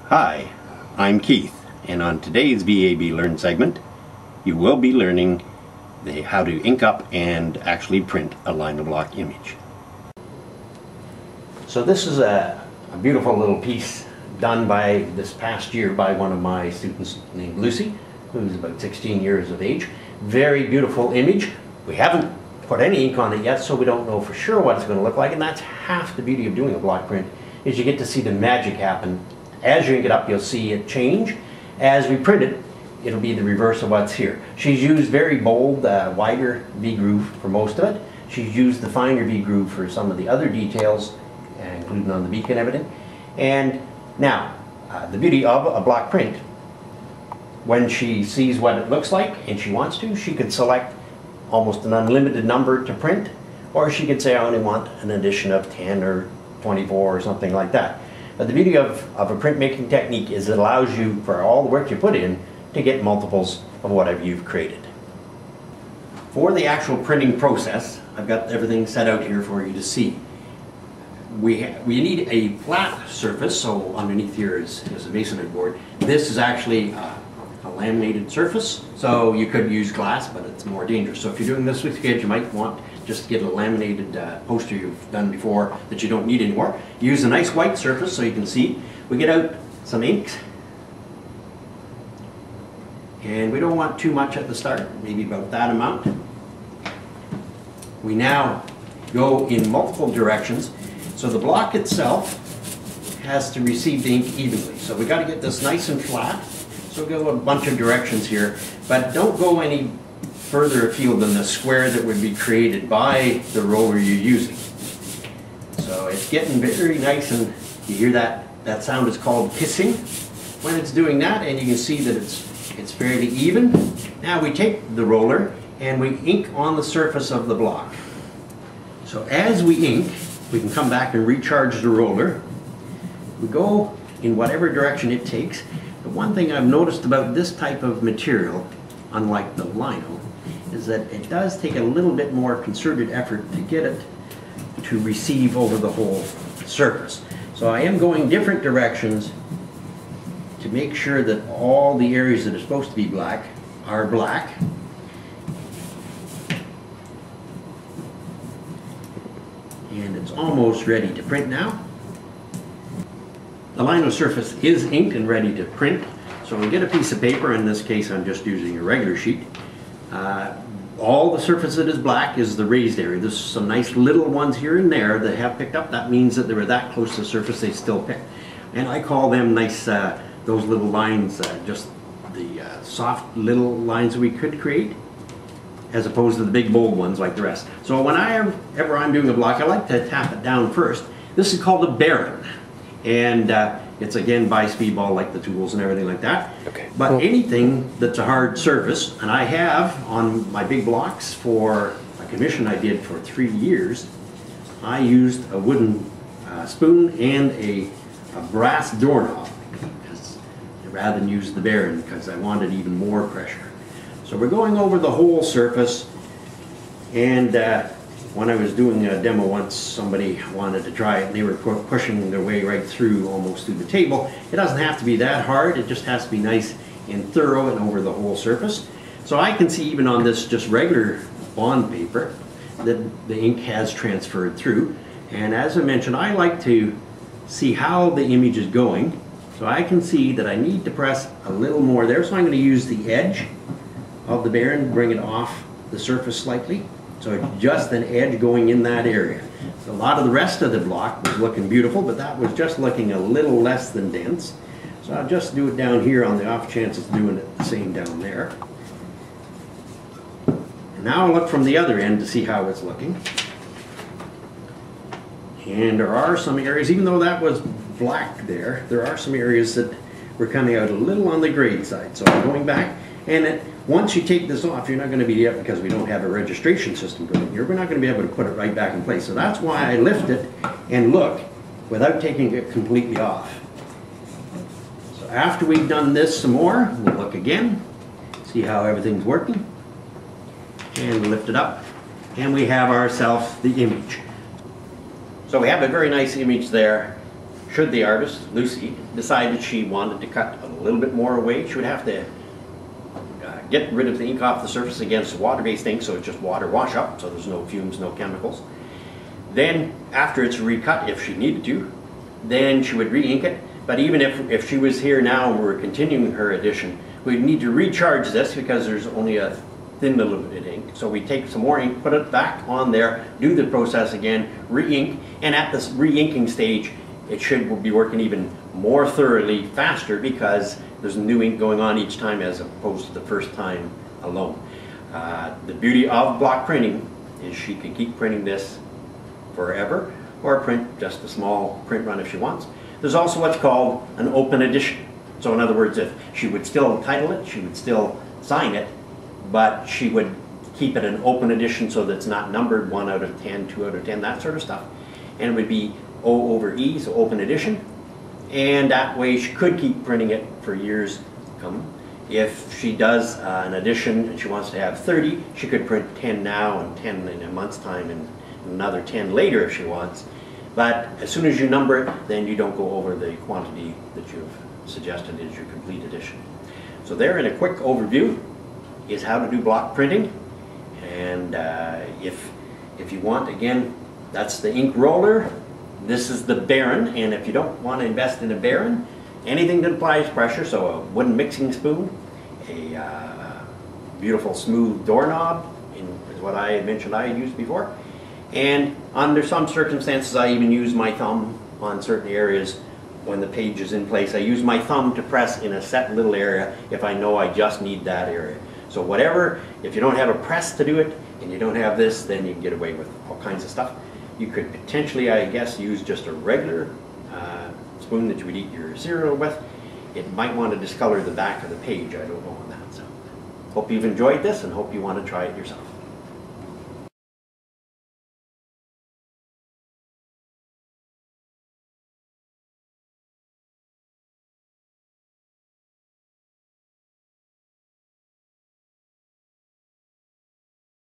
Hi, I'm Keith, and on today's VAB Learn segment, you will be learning how to ink up and actually print a Lino block image. So this is a beautiful little piece done by this past year by one of my students named Lucy, who's about 16 years of age. Very beautiful image. We haven't put any ink on it yet, so we don't know for sure what it's going to look like, and that's half the beauty of doing a block print, is you get to see the magic happen. As you ink it up, you'll see it change. As we print it, it'll be the reverse of what's here. She's used very bold, wider V-groove for most of it. She's used the finer V-groove for some of the other details, including on the beak and everything. And now, the beauty of a block print, when she sees what it looks like and she wants to, she could select almost an unlimited number to print, or she could say I only want an edition of 10 or 24 or something like that. But the beauty of a printmaking technique is it allows you, for all the work you put in, to get multiples of whatever you've created. For the actual printing process, I've got everything set out here for you to see. We need a flat surface, so underneath here is a masonry board. This is actually a laminated surface, so you could use glass, but it's more dangerous. So if you're doing this with kids, you might want just to get a laminated poster you've done before that you don't need anymore. Use a nice white surface so you can see. We get out some inks, and we don't want too much at the start, maybe about that amount. We now go in multiple directions, so the block itself has to receive the ink evenly. So we got to get this nice and flat. So go a bunch of directions here, but don't go any further afield than the square that would be created by the roller you're using. So it's getting very nice, and you hear that sound is called kissing when it's doing that, and you can see that it's fairly even. Now we take the roller and we ink on the surface of the block. So as we ink, we can come back and recharge the roller. We go in whatever direction it takes. The one thing I've noticed about this type of material, unlike the Lino, is that it does take a little bit more concerted effort to get it to receive over the whole surface. So I am going different directions to make sure that all the areas that are supposed to be black are black. And it's almost ready to print now. The Lino surface is inked and ready to print. So we get a piece of paper. In this case, I'm just using a regular sheet. All the surface that is black is the raised area. There's some nice little ones here and there that have picked up. That means that they were that close to the surface they still picked. And I call them nice, those little lines, just the soft little lines that we could create, as opposed to the big bold ones like the rest. So whenever I'm doing a block, I like to tap it down first. This is called a baron. And it's again by speedball, like the tools and everything like that. Okay. But anything that's a hard surface, and I have on my big blocks for a commission I did for 3 years, I used a wooden spoon and a brass doorknob, rather than use the baron, because I wanted even more pressure. So we're going over the whole surface, and when I was doing a demo once, somebody wanted to try it and they were pushing their way right through, almost through the table. It doesn't have to be that hard, it just has to be nice and thorough and over the whole surface. So I can see even on this just regular bond paper that the ink has transferred through. And as I mentioned, I like to see how the image is going. So I can see that I need to press a little more there, so I'm going to use the edge of the baron, bring it off the surface slightly. So it's just an edge going in that area. So a lot of the rest of the block was looking beautiful, but that was just looking a little less than dense. So I'll just do it down here on the off chance it's doing it the same down there. And now I'll look from the other end to see how it's looking. And there are some areas, even though that was black there are some areas that were coming out a little on the gray side. So I'm going back, and once you take this off, you're not going to be able, because we don't have a registration system going here, we're not going to be able to put it right back in place. So that's why I lift it and look without taking it completely off. So after we've done this some more, we'll look again, see how everything's working, and lift it up, and we have ourselves the image. So we have a very nice image there should the artist, Lucy, decide that she wanted to cut a little bit more away, she would have to get rid of the ink off the surface against water-based ink, so it's just water wash up, so there's no fumes, no chemicals. Then, after it's recut, if she needed to, then she would re-ink it. But even if she was here now and we were continuing her edition, we'd need to recharge this because there's only a thin little bit of ink. So we take some more ink, put it back on there, do the process again, re-ink, and at this re-inking stage, it should be working even more thoroughly, faster, because there's new ink going on each time as opposed to the first time alone. The beauty of block printing is she can keep printing this forever, or print just a small print run if she wants. There's also what's called an open edition. So in other words, if she would still title it, she would still sign it, but she would keep it an open edition so that it's not numbered 1 out of 10, 2 out of 10, that sort of stuff. And it would be O over E, so open edition. And that way she could keep printing it for years to come. If she does an edition and she wants to have 30, she could print 10 now and 10 in a month's time and another 10 later if she wants. But as soon as you number it, then you don't go over the quantity that you've suggested is your complete edition. So there, in a quick overview, is how to do block printing. And if you want, again, that's the ink roller. This is the Baron, and if you don't want to invest in a Baron, anything that applies pressure, so a wooden mixing spoon, a beautiful smooth doorknob is what I mentioned I had used before. And under some circumstances, I even use my thumb on certain areas when the page is in place. I use my thumb to press in a set little area if I know I just need that area. So whatever, if you don't have a press to do it and you don't have this, then you can get away with all kinds of stuff. You could potentially, I guess, use just a regular spoon that you would eat your cereal with. It might want to discolor the back of the page. I don't know on that. So hope you've enjoyed this and hope you want to try it yourself.